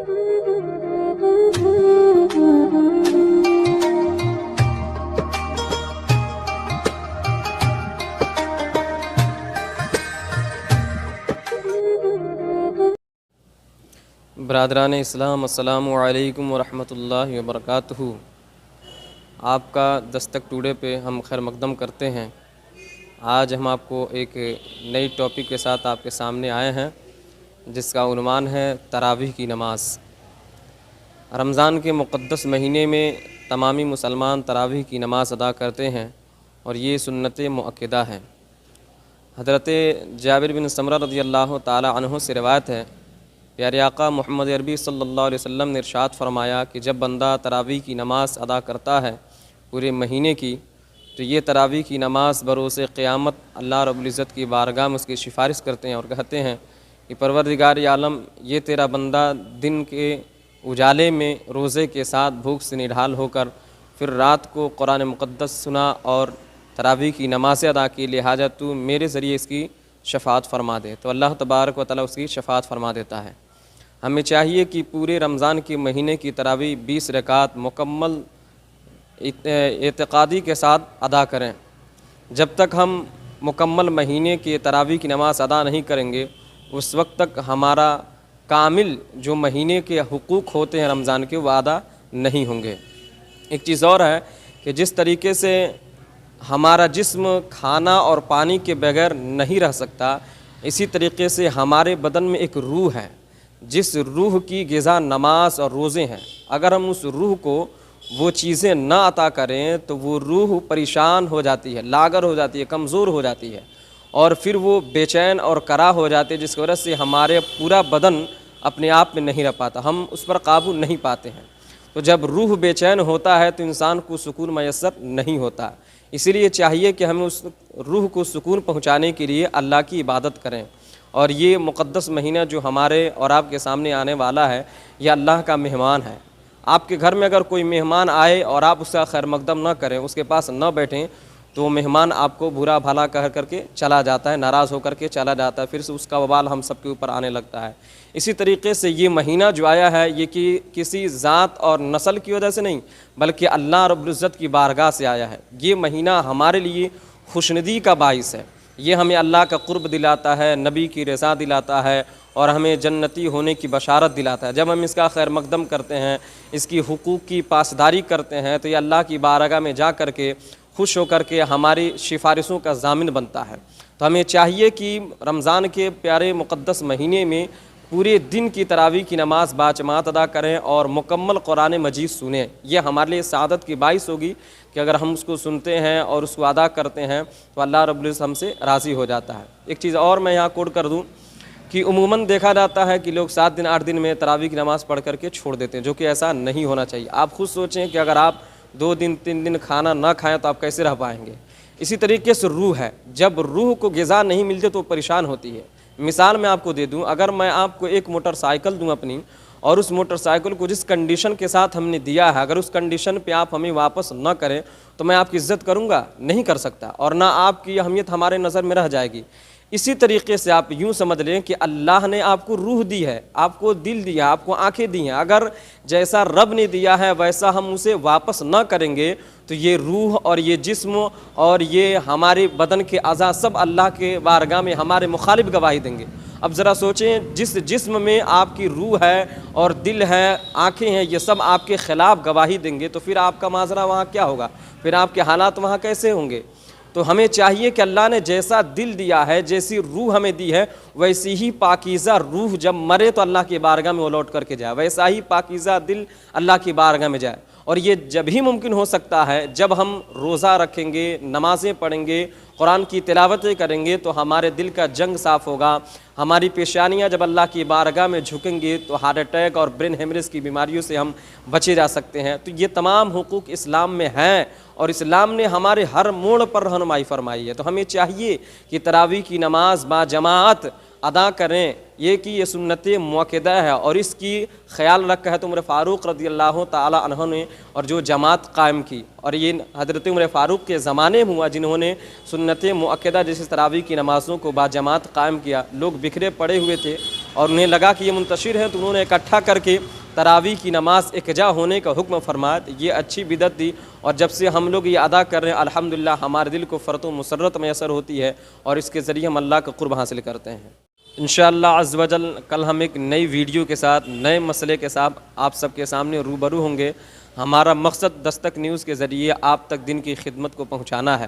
برادران اسلام، السلام علیکم ورحمۃ اللہ وبرکاتہ۔ آپ کا دستک ٹوڈے پہ ہم خیر مقدم کرتے ہیں۔ آج ہم آپ کو ایک نئی ٹاپک کے ساتھ آپ کے سامنے آئے ہیں، جس کا عنوان ہے تراویح کی نماز۔ رمضان کے مقدس مہینے میں تمامی مسلمان تراویح کی نماز ادا کرتے ہیں، اور یہ سنت مؤکدہ ہے۔ حضرت جابر بن سمرہ رضی اللہ تعالی عنہ سے روایت ہے، پیارے آقا محمد عربی صلی اللہ علیہ وسلم نے ارشاد فرمایا کہ جب بندہ تراویح کی نماز ادا کرتا ہے پورے مہینے کی، تو یہ تراویح کی نماز بروز قیامت اللہ رب العزت کی بارگاہ میں اس کی سفارش کرتے ہیں اور کہتے ہیں کہ پروردگار عالم، یہ تیرا بندہ دن کے اجالے میں روزے کے ساتھ بھوک سے نڈھال ہو کر پھر رات کو قرآن مقدس سنا اور تراویح کی نمازیں ادا کی، لہٰذا تو میرے ذریعے اس کی شفاعت فرما دے۔ تو اللہ تبارک و تعالیٰ اس کی شفاعت فرما دیتا ہے۔ ہمیں چاہیے کہ پورے رمضان کے مہینے کی تراویح 20 رکعت مکمل اعتقادی کے ساتھ ادا کریں۔ جب تک ہم مکمل مہینے کی تراویح کی نماز ادا نہیں کریں گے، اس وقت تک ہمارا کامل جو مہینے کے حقوق ہوتے ہیں رمضان کے، وہ ادا نہیں ہوں گے۔ ایک چیز اور ہے کہ جس طریقے سے ہمارا جسم کھانا اور پانی کے بغیر نہیں رہ سکتا، اسی طریقے سے ہمارے بدن میں ایک روح ہے، جس روح کی غذا نماز اور روزے ہیں۔ اگر ہم اس روح کو وہ چیزیں نہ عطا کریں تو وہ روح پریشان ہو جاتی ہے، لاغر ہو جاتی ہے، کمزور ہو جاتی ہے، اور پھر وہ بے چین اور کرا ہو جاتے ہیں، جس کی وجہ سے ہمارے پورا بدن اپنے آپ میں نہیں رہ پاتا، ہم اس پر قابو نہیں پاتے ہیں۔ تو جب روح بے چین ہوتا ہے تو انسان کو سکون میسر نہیں ہوتا، اسی لیے چاہیے کہ ہمیں اس روح کو سکون پہنچانے کے لیے اللہ کی عبادت کریں۔ اور یہ مقدس مہینہ جو ہمارے اور آپ کے سامنے آنے والا ہے، یہ اللہ کا مہمان ہے۔ آپ کے گھر میں اگر کوئی مہمان آئے اور آپ اس کا خیر مقدم نہ کریں، اس کے پاس نہ بیٹھیں، تو وہ مہمان آپ کو برا بھلا کہہ کر کے چلا جاتا ہے، ناراض ہو کر کے چلا جاتا ہے، پھر سے اس کا وبال ہم سب کے اوپر آنے لگتا ہے۔ اسی طریقے سے یہ مہینہ جو آیا ہے، یہ کسی ذات اور نسل کی وجہ سے نہیں، بلکہ اللہ رب العزت کی بارگاہ سے آیا ہے۔ یہ مہینہ ہمارے لیے خوشندی کا باعث ہے، یہ ہمیں اللہ کا قرب دلاتا ہے، نبی کی رضا دلاتا ہے، اور ہمیں جنتی ہونے کی بشارت دلاتا ہے۔ جب ہم اس کا خیر مقدم کرتے ہیں، اس کی حقوق کی پاسداری کرتے ہیں، تو یہ اللہ کی بارگاہ میں جا کر کے خوش ہو کر کے ہماری سفارشوں کا ضامن بنتا ہے۔ تو ہمیں چاہیے کہ رمضان کے پیارے مقدس مہینے میں پورے دن کی تراویح کی نماز باجماعت ادا کریں اور مکمل قرآن مجید سنیں۔ یہ ہمارے لیے سعادت کی باعث ہوگی کہ اگر ہم اس کو سنتے ہیں اور اس کو ادا کرتے ہیں تو اللہ رب العزت ہم سے راضی ہو جاتا ہے۔ ایک چیز اور میں یہاں کوٹ کر دوں کہ عموماً دیکھا جاتا ہے کہ لوگ 7 دن 8 دن میں تراویح کی نماز پڑھ کر کے چھوڑ دیتے ہیں، جو کہ ایسا نہیں ہونا چاہیے۔ آپ خود سوچیں کہ اگر آپ 2 دن 3 دن کھانا نہ کھائیں تو آپ کیسے رہ پائیں گے؟ اسی طریقے سے روح ہے، جب روح کو غذا نہیں ملتی تو وہ پریشان ہوتی ہے۔ مثال میں آپ کو دے دوں، اگر میں آپ کو ایک موٹر سائیکل دوں اپنی، اور اس موٹر سائیکل کو جس کنڈیشن کے ساتھ ہم نے دیا ہے، اگر اس کنڈیشن پہ آپ ہمیں واپس نہ کریں تو میں آپ کی عزت کروں گا؟ نہیں کر سکتا، اور نہ آپ کی اہمیت ہمارے نظر میں رہ جائے گی۔ اسی طریقے سے آپ یوں سمجھ لیں کہ اللہ نے آپ کو روح دی ہے، آپ کو دل دیا، آپ کو آنکھیں دی ہیں، اگر جیسا رب نے دیا ہے ویسا ہم اسے واپس نہ کریں گے تو یہ روح اور یہ جسم اور یہ ہمارے بدن کے اعضاء سب اللہ کے بارگاہ میں ہمارے مخالف گواہی دیں گے۔ اب ذرا سوچیں، جس جسم میں آپ کی روح ہے اور دل ہے، آنکھیں ہیں، یہ سب آپ کے خلاف گواہی دیں گے، تو پھر آپ کا ماجرا وہاں کیا ہوگا؟ پھر آپ کے حالات وہاں کیسے ہوں گے؟ تو ہمیں چاہیے کہ اللہ نے جیسا دل دیا ہے، جیسی روح ہمیں دی ہے، ویسی ہی پاکیزہ روح جب مرے تو اللہ کی بارگاہ میں وہ لوٹ کر کے جائے، ویسا ہی پاکیزہ دل اللہ کی بارگاہ میں جائے۔ اور یہ جب ہی ممکن ہو سکتا ہے جب ہم روزہ رکھیں گے، نمازیں پڑھیں گے، قرآن کی تلاوتیں کریں گے، تو ہمارے دل کا جنگ صاف ہوگا، ہماری پیشانیاں جب اللہ کی بارگاہ میں جھکیں گی تو ہارٹ اٹیک اور برین ہیمریج کی بیماریوں سے ہم بچے جا سکتے ہیں۔ تو یہ تمام حقوق اسلام میں ہیں، اور اسلام نے ہمارے ہر موڑ پر رہنمائی فرمائی ہے۔ تو ہمیں چاہیے کہ تراویح کی نماز با جماعت ادا کریں، یہ کہ یہ سنت مؤکدہ ہے اور اس کی خیال رکھا ہے تو عمر فاروق رضی اللہ تعالی عنہ نے، اور جو جماعت قائم کی، اور یہ حضرت عمر فاروق کے زمانے میں ہوا جنہوں نے سنت مؤکدہ جیسے تراویح کی نمازوں کو با جماعت قائم کیا۔ لوگ بکھرے پڑے ہوئے تھے اور انہیں لگا کہ یہ منتشر ہے، تو انہوں نے اکٹھا کر کے تراویح کی نماز اکجا ہونے کا حکم فرمایا۔ یہ اچھی بدعت تھی، اور جب سے ہم لوگ یہ ادا کر رہے ہیں الحمدللہ ہمارے دل کو فرط و مسرت میسر ہوتی ہے، اور اس کے ذریعے ہم اللہ کا قرب حاصل کرتے ہیں۔ انشاءاللہ عز و جل کل ہم ایک نئی ویڈیو کے ساتھ، نئے مسئلے کے ساتھ آپ سب کے سامنے روبرو ہوں گے۔ ہمارا مقصد دستک نیوز کے ذریعے آپ تک دین کی خدمت کو پہنچانا ہے۔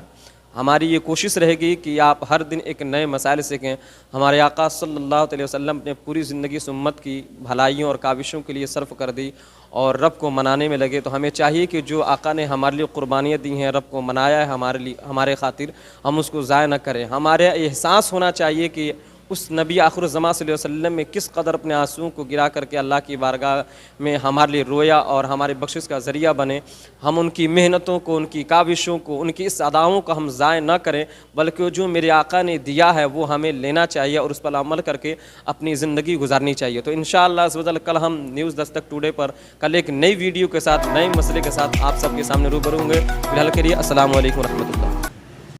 ہماری یہ کوشش رہے گی کہ آپ ہر دن ایک نئے مسائل سیکھیں۔ ہمارے آقا صلی اللہ علیہ وسلم نے پوری زندگی اس امت کی بھلائیوں اور کاوشوں کے لیے صرف کر دی اور رب کو منانے میں لگے، تو ہمیں چاہیے کہ جو آقا نے ہمارے لیے قربانیاں دی ہیں، رب کو منایا ہے ہمارے خاطر، ہم اس کو ضائع نہ کریں۔ ہمارے احساس ہونا چاہیے کہ اس نبی آخر الزمان صلی اللہ علیہ وسلم میں کس قدر اپنے آنسوؤں کو گرا کر کے اللہ کی بارگاہ میں ہمارے لیے رویا اور ہمارے بخشش کا ذریعہ بنے۔ ہم ان کی محنتوں کو، ان کی کاوشوں کو، ان کی اس اداؤں کو ہم ضائع نہ کریں، بلکہ جو میرے آقا نے دیا ہے وہ ہمیں لینا چاہیے اور اس پر عمل کر کے اپنی زندگی گزارنی چاہیے۔ تو انشاءاللہ عز و جل کل ہم نیوز دستک ٹوڈے پر کل ایک نئی ویڈیو کے ساتھ، نئے مسئلے کے ساتھ آپ سب کے سامنے روبرو ہوں گے۔ فی الحال کے لیے السلام علیکم ورحمۃ اللہ۔